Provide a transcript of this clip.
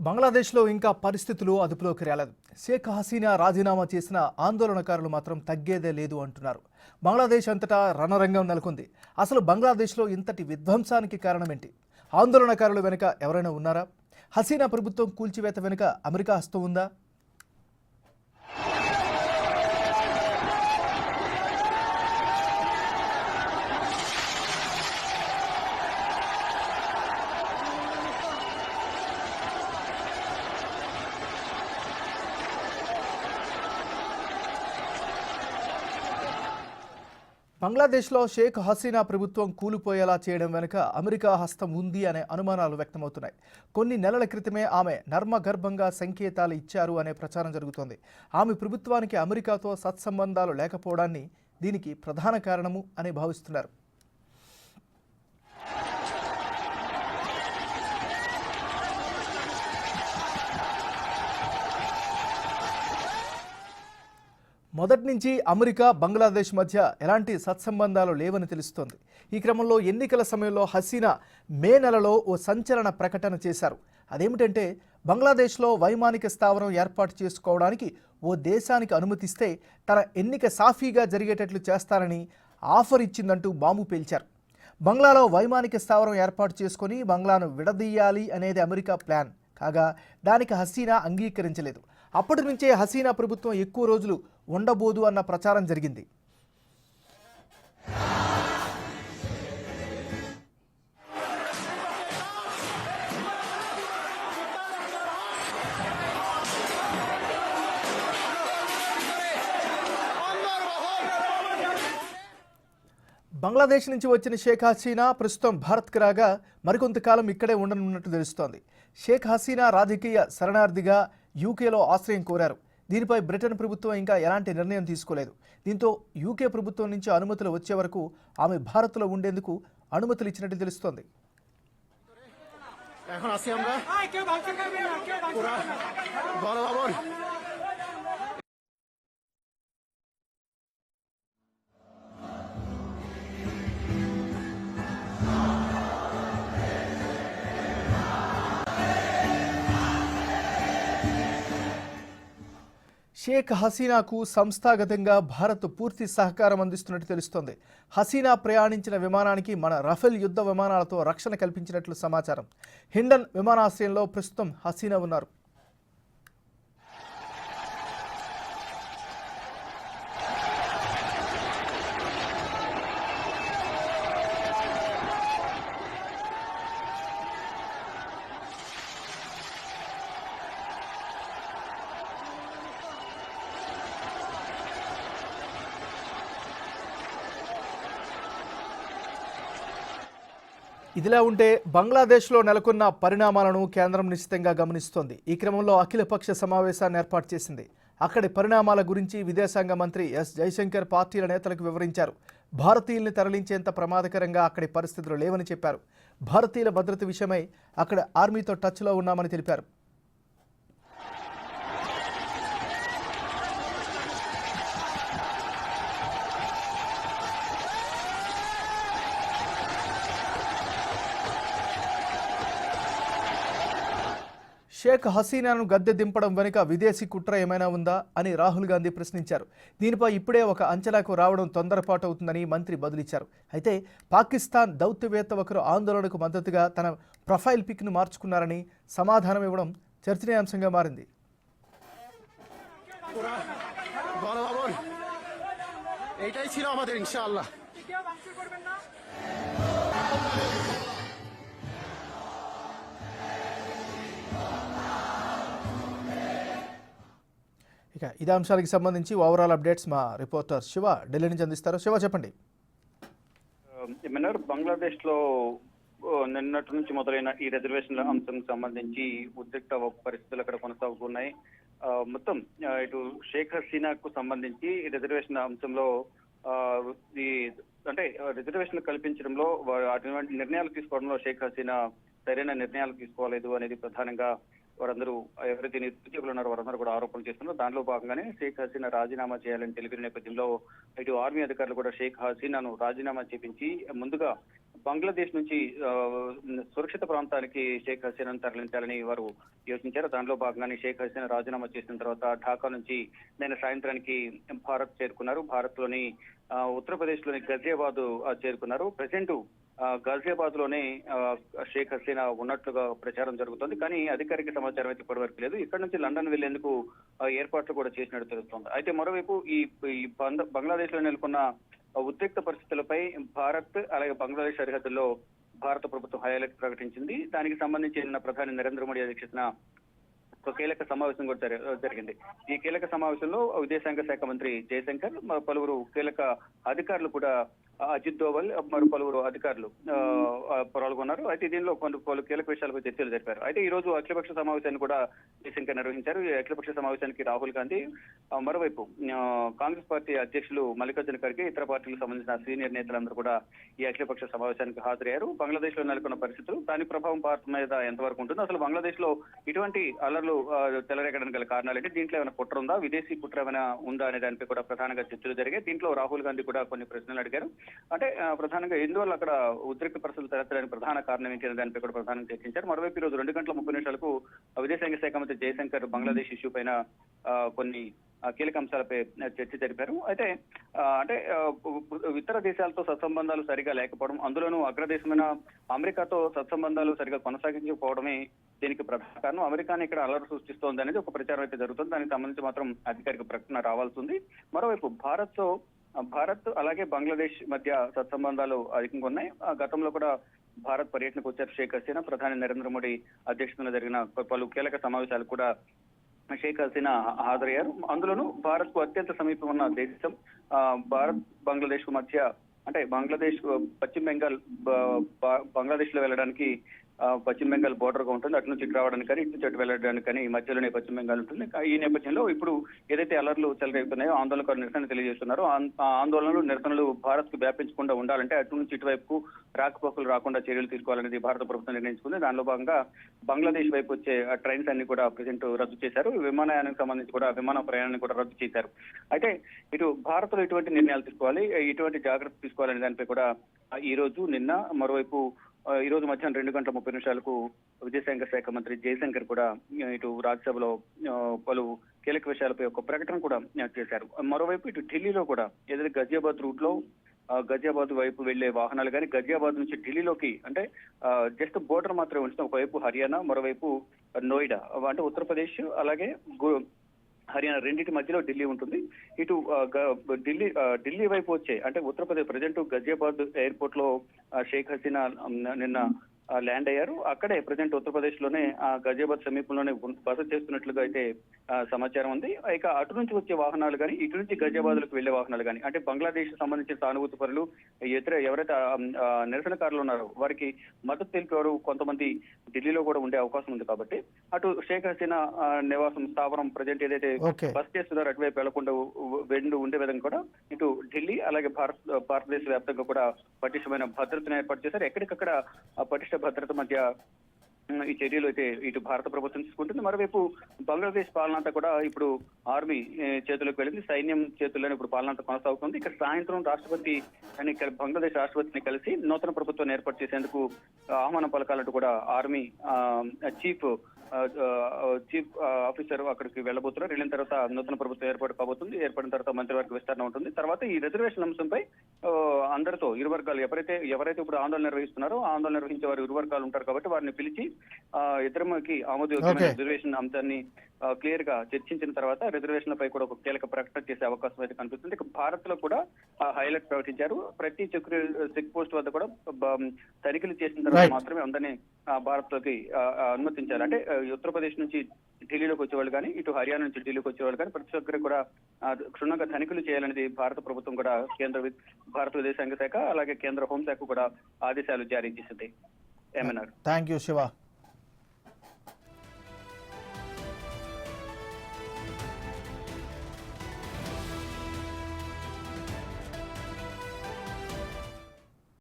బంగ్లాదేశ్లో ఇంకా పరిస్థితులు అదుపులోకి రాలేదు. షేక్ హసీనా రాజీనామా చేసిన ఆందోళనకారులు మాత్రం తగ్గేదే లేదు అంటున్నారు. బంగ్లాదేశ్ అంతటా రణరంగం నెలకొంది. అసలు బంగ్లాదేశ్లో ఇంతటి విధ్వంసానికి కారణమేంటి? ఆందోళనకారుల వెనుక ఎవరైనా ఉన్నారా? హసీనా ప్రభుత్వం కూల్చివేత వెనుక అమెరికా హస్తం ఉందా? బంగ్లాదేశ్లో షేక్ హసీనా ప్రభుత్వం కూలిపోయేలా చేయడం వెనుక అమెరికా హస్తం ఉంది అనే అనుమానాలు వ్యక్తమవుతున్నాయి. కొన్ని నెలల క్రితమే ఆమె నర్మగర్భంగా సంకేతాలు ఇచ్చారు అనే ప్రచారం జరుగుతోంది. ఆమె ప్రభుత్వానికి అమెరికాతో సత్సంబంధాలు లేకపోవడాన్ని దీనికి ప్రధాన కారణము అని భావిస్తున్నారు. మొదటి నుంచి అమెరికా బంగ్లాదేశ్ మధ్య ఎలాంటి సత్సంబంధాలు లేవని తెలుస్తోంది. ఈ క్రమంలో ఎన్నికల సమయంలో హసీనా మే నెలలో ఓ సంచలన ప్రకటన చేశారు. అదేమిటంటే బంగ్లాదేశ్లో వైమానిక స్థావరం ఏర్పాటు చేసుకోవడానికి ఓ దేశానికి అనుమతిస్తే తన ఎన్నిక సాఫీగా జరిగేటట్లు చేస్తారని ఆఫర్ ఇచ్చిందంటూ బాంబు పేల్చారు. బంగ్లాలో వైమానిక స్థావరం ఏర్పాటు చేసుకొని బంగ్లాను విడదీయాలి అనేది అమెరికా ప్లాన్ కాగా దానికి హసీనా అంగీకరించలేదు. అప్పటి నుంచే హసీనా ప్రభుత్వం ఎక్కువ రోజులు ఉండబోదు అన్న ప్రచారం జరిగింది. బంగ్లాదేశ్ నుంచి వచ్చిన షేక్ హసీనా ప్రస్తుతం భారత్కు రాగా మరికొంతకాలం ఇక్కడే ఉండనున్నట్టు తెలుస్తోంది. షేక్ హసీనా రాజకీయ శరణార్థిగా యూకేలో ఆశ్రయం కోరారు. దీనిపై బ్రిటన్ ప్రభుత్వం ఇంకా ఎలాంటి నిర్ణయం తీసుకోలేదు. దీంతో యూకే ప్రభుత్వం నుంచి అనుమతులు వచ్చే వరకు ఆమె భారత్లో ఉండేందుకు అనుమతులు ఇచ్చినట్టు తెలుస్తోంది. షేక్ హసీనాకు సంస్థాగతంగా భారత్ పూర్తి సహకారం అందిస్తున్నట్టు తెలుస్తోంది. హసీనా ప్రయాణించిన విమానానికి మన రఫేల్ యుద్ధ విమానాలతో రక్షణ కల్పించినట్లు సమాచారం. హిండన్ విమానాశ్రయంలో ప్రస్తుతం హసీనా ఉన్నారు. ఇదిలా ఉంటే బంగ్లాదేశ్లో నెలకొన్న పరిణామాలను కేంద్రం నిశ్చితంగా గమనిస్తోంది. ఈ క్రమంలో అఖిలపక్ష సమావేశాన్ని ఏర్పాటు చేసింది. అక్కడి పరిణామాల గురించి విదేశాంగ మంత్రి ఎస్ జైశంకర్ పార్టీల నేతలకు వివరించారు. భారతీయుల్ని తరలించేంత ప్రమాదకరంగా అక్కడి పరిస్థితులు లేవని చెప్పారు. భారతీయుల భద్రత విషయమై అక్కడ ఆర్మీతో టచ్లో ఉన్నామని తెలిపారు. షేక్ హసీనాను గద్దె దింపడం వెనుక విదేశీ కుట్ర ఏమైనా ఉందా అని రాహుల్ గాంధీ ప్రశ్నించారు. దీనిపై ఇప్పుడే ఒక అంచనాకు రావడం తొందరపాటు అవుతుందని మంత్రి బదులిచ్చారు. అయితే పాకిస్తాన్ దౌత్యవేత్త ఒకరు ఆందోళనకు మద్దతుగా తన ప్రొఫైల్ పిక్ను మార్చుకున్నారని సమాధానం ఇవ్వడం చర్చనీయాంశంగా మారింది. ఇక ఇదే అంశానికి సంబంధించి ఓవరాల్ అప్డేట్స్ మా రిపోర్టర్ శివ ఢిల్లీ నుంచి అందిస్తారు. శివ, చెప్పండి. బంగ్లాదేశ్ లో నిన్నటి నుంచి మొదలైన ఈ రిజర్వేషన్ల అంశం సంబంధించి ఉద్రిక్త పరిస్థితులు అక్కడ కొనసాగుతున్నాయి. మొత్తం ఇటు షేక్ హసీనాకు సంబంధించి ఈ రిజర్వేషన్ అంశంలో ఈ అంటే రిజర్వేషన్లు కల్పించడంలో అటువంటి నిర్ణయాలు తీసుకోవడంలో షేక్ హసీనా సరైన నిర్ణయాలు తీసుకోలేదు అనేది ప్రధానంగా వారందరూ ఎవరైతే నిరుద్యోగులు ఉన్నారో వారందరూ కూడా ఆరోపణలు చేస్తున్నారు. దానిలో భాగంగానే షేక్ హసీనా రాజీనామా చేయాలని తెలిపిన నేపథ్యంలో ఇటు ఆర్మీ అధికారులు కూడా షేక్ హసీనాను రాజీనామా చేపించి ముందుగా బంగ్లాదేశ్ నుంచి సురక్షిత ప్రాంతానికి షేక్ హసీనాను తరలించాలని వారు యోచించారు. దానిలో భాగంగానే షేక్ హసీనా రాజీనామా చేసిన తర్వాత ఢాకా నుంచి నిన్న సాయంత్రానికి భారత్ చేరుకున్నారు. భారత్ లోని ఉత్తరప్రదేశ్ లోని గజియాబాద్ చేరుకున్నారు. ప్రెసెంట్ గాజియాబాద్ లోనే షేక్ హసీనా ఉన్నట్లుగా ప్రచారం జరుగుతోంది. కానీ అధికారిక సమాచారం అయితే ఇప్పటివరకు లేదు. ఇక్కడ నుంచి లండన్ వెళ్లేందుకు ఏర్పాట్లు కూడా చేసినట్టు తెలుస్తోంది. అయితే మరోవైపు ఈ బంగ్లాదేశ్ లో నెలకొన్న ఉద్రిక్త పరిస్థితులపై భారత్ అలాగే బంగ్లాదేశ్ సరిహద్దుల్లో భారత ప్రభుత్వం హై అలర్ట్ ప్రకటించింది. దానికి సంబంధించి నిన్న ప్రధాని నరేంద్ర మోడీ అధ్యక్షతన ఒక కీలక సమావేశం కూడా జరిగింది. ఈ కీలక సమావేశంలో విదేశాంగ శాఖ మంత్రి జయశంకర్, పలువురు కీలక అధికారులు కూడా, అజిత్ దోవల్ మరి పలువురు అధికారులు పాల్గొన్నారు. అయితే దీనిలో పలు కీలక విషయాలపై చర్చలు జరిపారు. అయితే ఈ రోజు అఖిలపక్ష సమావేశాన్ని కూడా జయశంకర్ నిర్వహించారు. ఈ అఖిలపక్ష సమావేశానికి రాహుల్ గాంధీ, మరోవైపు కాంగ్రెస్ పార్టీ అధ్యక్షులు మల్లికార్జున ఖర్గే, ఇతర పార్టీలకు సంబంధించిన సీనియర్ నేతలందరూ కూడా ఈ అఖిలపక్ష సమావేశానికి హాజరయ్యారు. బంగ్లాదేశ్ లో నెలకొన్న పరిస్థితులు, దాని ప్రభావం భారత్ మీద ఎంతవరకు ఉంటుంది, అసలు బంగ్లాదేశ్ లో ఇటువంటి అల్లర్లు చెలరేగడానికి గల కారణాలు ఏంటి, దీంట్లో ఏమైనా కుట్ర ఉందా, విదేశీ కుట్ర ఏమైనా ఉందా అనే దానిపై కూడా ప్రధానంగా చర్చలు జరిగాయి. దీంట్లో రాహుల్ గాంధీ కూడా కొన్ని ప్రశ్నలు అడిగారు. అంటే ప్రధానంగా ఎందువల్ల అక్కడ ఉద్రిక్త పరిస్థితులు తలెత్తడానికి ప్రధాన కారణం ఏంటి అనే దానిపై కూడా ప్రధానంగా చర్చించారు. మరోవైపు ఈ రోజు 2:30 విదేశాంగ శాఖ మంత్రి జయశంకర్ బంగ్లాదేశ్ ఇష్యూ పైన కొన్ని కీలక అంశాలపై చర్చ జరిపారు. అయితే ఇతర దేశాలతో సత్సంబంధాలు సరిగా లేకపోవడం, అందులోనూ అగ్రదేశమైన అమెరికాతో సత్సంబంధాలు సరిగా కొనసాగించకపోవడమే దీనికి ప్రధాన కారణం. అమెరికాని ఇక్కడ అల్లరి సృష్టిస్తోంది అనేది ఒక ప్రచారం అయితే జరుగుతుంది. దానికి సంబంధించి మాత్రం అధికారిక ప్రకటన రావాల్సి ఉంది. మరోవైపు భారత్ అలాగే బంగ్లాదేశ్ మధ్య సత్సంబంధాలు అధికంగా ఉన్నాయి. గతంలో కూడా భారత్ పర్యటనకు వచ్చారు షేక్ హసీనా. ప్రధాని నరేంద్ర మోడీ అధ్యక్షతన జరిగిన పలు కీలక సమావేశాలు కూడా షేక్ హసీనా హాజరయ్యారు. అందులోనూ భారత్ కు అత్యంత సమీపం ఉన్న దేశం భారత్ బంగ్లాదేశ్ కు మధ్య, అంటే బంగ్లాదేశ్ పశ్చిమ బెంగాల్ బంగ్లాదేశ్ లో వెళ్ళడానికి పశ్చిమ బెంగాల్ బోర్డర్ గా ఉంటుంది. అటు నుంచి ఇటు రావడానికి కానీ, ఇటు నుంచి అటు వెళ్ళడానికి కానీ మధ్యలోనే పశ్చిమ బెంగాల్ ఉంటుంది. ఈ నేపథ్యంలో ఇప్పుడు ఏదైతే అల్లర్లు చెలరేగుతున్నాయో, ఆందోళనకారులు నిరసన తెలియజేస్తున్నారో, ఆందోళనలు నిరసనలు భారత్ కు వ్యాపించకుండా ఉండాలంటే అటు నుంచి ఇటువైపు రాకపోకలు రాకుండా చర్యలు తీసుకోవాలనేది భారత ప్రభుత్వం నిర్ణయించుకుంది. దానిలో భాగంగా బంగ్లాదేశ్ వైపు వచ్చే ట్రైన్స్ అన్ని కూడా ప్రెజెంట్ రద్దు చేశారు. విమానయానానికి సంబంధించి కూడా విమాన ప్రయాణాన్ని కూడా రద్దు చేశారు. అయితే ఇటు భారత్ లో ఎటువంటి నిర్ణయాలు తీసుకోవాలి, ఎటువంటి జాగ్రత్తలు తీసుకోవాలనే దానిపై కూడా ఈ రోజు నిన్న, మరోవైపు ఈ రోజు మధ్యాహ్నం 2:30 విదేశాంగ శాఖ మంత్రి జయశంకర్ కూడా ఇటు రాజ్యసభలో పలు కీలక విషయాలపై ఒక ప్రకటన కూడా చేశారు. మరోవైపు ఇటు ఢిల్లీలో కూడా ఏదైతే గజియాబాద్ రూట్ లో గజియాబాద్ వైపు వెళ్లే వాహనాలు కానీ, గజియాబాద్ నుంచి ఢిల్లీలోకి అంటే జస్ట్ బోర్డర్ మాత్రమే ఉంచుతాం. ఒకవైపు హర్యానా, మరోవైపు నోయిడా, అంటే ఉత్తరప్రదేశ్ అలాగే హర్యానా రెండింటి మధ్యలో ఢిల్లీ ఉంటుంది. ఇటు ఢిల్లీ వైపు వచ్చే, అంటే ఉత్తరప్రదేశ్ ప్రజెంట్ గజియాబాద్ ఎయిర్పోర్ట్ లో షేక్ హసీనా నిన్న ల్యాండ్ అయ్యారు. అక్కడే ప్రజెంట్ ఉత్తరప్రదేశ్ లోనే గజియాబాద్ సమీపంలోనే బస చేస్తున్నట్లుగా అయితే సమాచారం ఉంది. ఇక అటు నుంచి వచ్చే వాహనాలు కానీ, ఇటు నుంచి గజియాబాద్ లకు వెళ్లే వాహనాలు కానీ, అంటే బంగ్లాదేశ్ సంబంధించిన సానుభూతి పరులు, ఎవరైతే నిరసనకారులు ఉన్నారో వారికి మద్దతు తెలిపేవారు కొంతమంది ఢిల్లీలో కూడా ఉండే అవకాశం ఉంది. కాబట్టి అటు షేక్ హసీనా నివాసం స్థావరం ప్రజెంట్ ఏదైతే బస్ చేస్తున్నారో అటువైపు వెళ్లకుండా ఉండే విధంగా కూడా ఇటు ఢిల్లీ అలాగే భారతదేశ వ్యాప్తంగా కూడా పటిష్టమైన భద్రతను ఏర్పాటు చేశారు. ఎక్కడికక్కడ పటిష్ట భద్రత మధ్య ఈ చర్యలు అయితే ఇటు భారత ప్రభుత్వం తీసుకుంటుంది. మరోవైపు బంగ్లాదేశ్ పాలన అంతా కూడా ఇప్పుడు ఆర్మీ చేతులకు వెళ్ళింది, సైన్యం చేతుల్లోనే ఇప్పుడు పాలన అంతా కొనసాగుతుంది. ఇక్కడ సాయంత్రం రాష్ట్రపతి అని బంగ్లాదేశ్ రాష్ట్రపతిని కలిసి నూతన ప్రభుత్వాన్ని ఏర్పాటు చేసేందుకు ఆహ్వానం పలకాలంటూ కూడా ఆర్మీ చీఫ్ ఆఫీసర్ అక్కడికి వెళ్ళబోతున్నారు. వెళ్ళిన తర్వాత నూతన ప్రభుత్వం ఏర్పాటు కాబోతుంది. ఏర్పడిన తర్వాత మంత్రివర్గ విస్తరణ ఉంటుంది. తర్వాత ఈ రిజర్వేషన్ అంశంపై అందరితో ఇరు వర్గాలు ఎవరైతే ఇప్పుడు ఆందోళన నిర్వహిస్తున్నారో, ఆందోళన నిర్వహించే వారు ఇరు వర్గాలు ఉంటారు కాబట్టి వారిని పిలిచి ఇద్దరికి ఆమోదయోగ్యమైన రిజర్వేషన్ అంశాన్ని క్లియర్ గా చర్చించిన తర్వాత రిజర్వేషన్లపై కూడా ఒక కీలక ప్రకటన చేసే అవకాశం అయితే కనిపిస్తుంది. ఇక భారత్ లో కూడా హైలైట్ ప్రకటించారు. ప్రతి చెక్ పోస్ట్ వద్ద కూడా తనిఖీలు చేసిన తర్వాత మాత్రమే అందరినీ భారత్ లోకి అనుమతించారు. అంటే ఉత్తరప్రదేశ్ నుంచి ఢిల్లీలోకి వచ్చేవాళ్ళు కానీ, ఇటు హర్యానా నుంచి ఢిల్లీకి వచ్చేవాళ్ళు కానీ ప్రతి ఒక్కరికి కూడా క్షుణ్ణంగా తనిఖీలు చేయాలనేది భారత ప్రభుత్వం కూడా భారత విదేశాంగ శాఖ అలాగే కేంద్ర హోంశాఖ కూడా ఆదేశాలు జారీ చేసింది. ఏమన్నారు? Thank you Shiva.